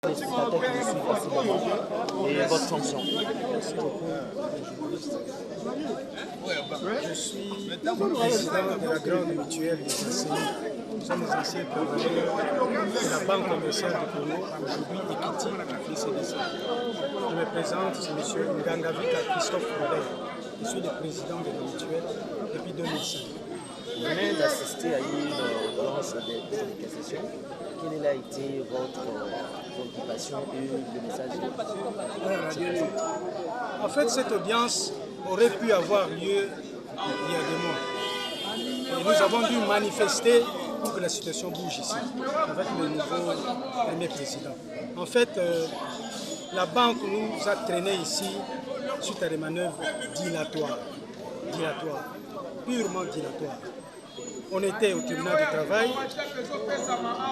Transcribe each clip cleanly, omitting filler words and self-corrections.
Les spectateurs qui vous suivent facilement et votre fonction. Merci beaucoup, je suis président de la grande mutuelle des enseignants. Nous sommes les anciens travailleurs de la Banque commerciale du Congo, aujourd'hui Equity FCDC. Je me présente, c'est M. Ngangavika Christophe Robert. Je suis le président de la mutuelle depuis 2005. Vous venez d'assister à une audience de cassation. Quelle a été votre occupation et le message? En fait, cette audience aurait pu avoir lieu il y a des mois. Et nous avons dû manifester pour que la situation bouge ici, avec le nouveau premier président. En fait, la banque nous a traîné ici suite à des manœuvres dilatoires, purement dilatoires. On était au tribunal du travail.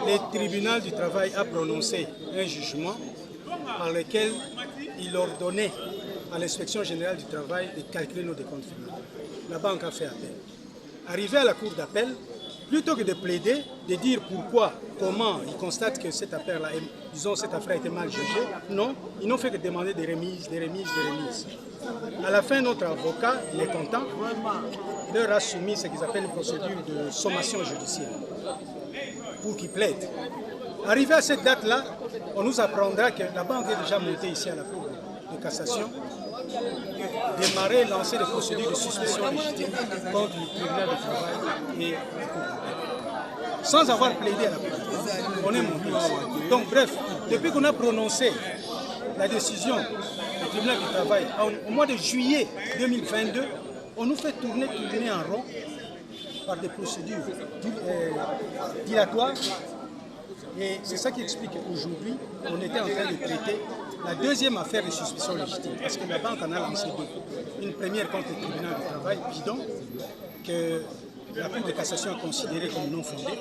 Le tribunal du travail a prononcé un jugement par lequel il ordonnait à l'inspection générale du travail de calculer nos décomptes finaux. La banque a fait appel. Arrivé à la cour d'appel, plutôt que de plaider, de dire pourquoi, comment ils constatent que cette affaire-là, disons cette affaire a été mal jugée, non, ils n'ont fait que demander des remises. À la fin, notre avocat, il est content, il leur a soumis ce qu'ils appellent une procédure de sommation judiciaire pour qu'ils plaident. Arrivé à cette date-là, on nous apprendra que la banque est déjà montée ici à la cour de cassation, démarrer, lancer des procédures de suspicion légitime contre le tribunal de travail et la cour d'appel. Sans avoir plaidé à la cour, on est monté ici. Donc bref, depuis qu'on a prononcé la décision du tribunal du travail au mois de juillet 2022, on nous fait tourner en rond par des procédures dilatoires. Et c'est ça qui explique qu'aujourd'hui, on était en train de traiter la deuxième affaire de suspicion légitime. Parce que la banque en a lancé deux. Une première contre le tribunal du travail, bidon, que la Cour de cassation a considéré comme non fondée.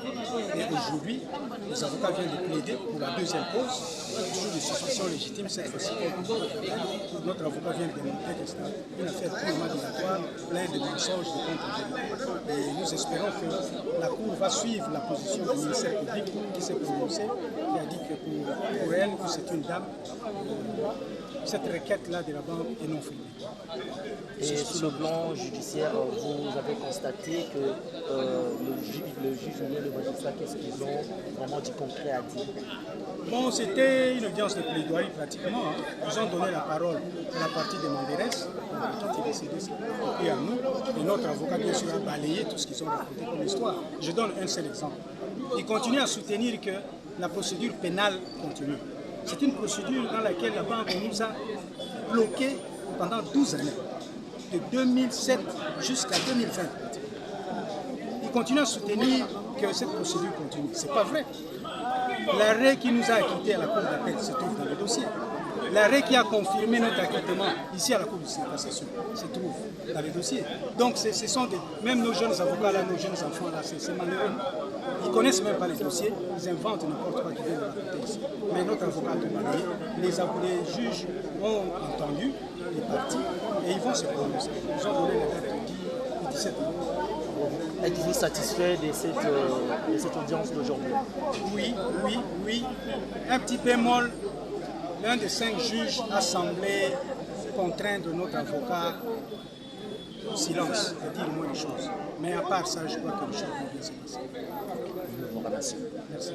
Et aujourd'hui, les avocats viennent de plaider pour la deuxième cause, toujours de suspicion légitime, cette fois-ci contre notre avocat vient de démontrer que c'est une affaire purement dilatoire, pleine de mensonges, de contre-vérités. Et nous espérons que la Cour va suivre la position du ministère public qui s'est prononcé, qui a dit que pour elle, c'est une dame, cette requête-là de la banque est non fondée. Et sur le plan judiciaire, vous avez constaté que le juge ou le magistrat, qu'est-ce qu'ils ont vraiment du concret à dire? Bon, c'était une audience de plaidoirie pratiquement. Ils ont donné la parole à la partie de Manderès, qui est décédé, et à nous. Et notre avocat, bien sûr, a balayé tout ce qu'ils ont raconté comme histoire. Je donne un seul exemple. Ils continuent à soutenir que la procédure pénale continue. C'est une procédure dans laquelle la banque nous a bloqués pendant 12 années, de 2007 jusqu'à 2020. Ils continuent à soutenir que cette procédure continue. Ce n'est pas vrai. L'arrêt qui nous a acquittés à la Cour d'appel se trouve dans le dossier. L'arrêt qui a confirmé notre acquittement ici à la Cour de cassation se trouve dans le dossier. Donc ce sont même nos jeunes avocats là, nos jeunes enfants là, c'est malheureux. Ils ne connaissent même pas les dossiers, ils inventent n'importe quoi qui vient de raconter ici. Mais notre avocat a tout balayé, les juges ont entendu les parties et ils vont se prononcer. Ils ont donné la date du 17 août. Êtes-vous satisfait de cette audience d'aujourd'hui? Oui. Un petit bémol, l'un des 5 juges a semblé contraindre notre avocat au silence, à dire moins de choses. Mais à part ça, je crois que les choses vont bien se passer. Je vous remercie. Merci.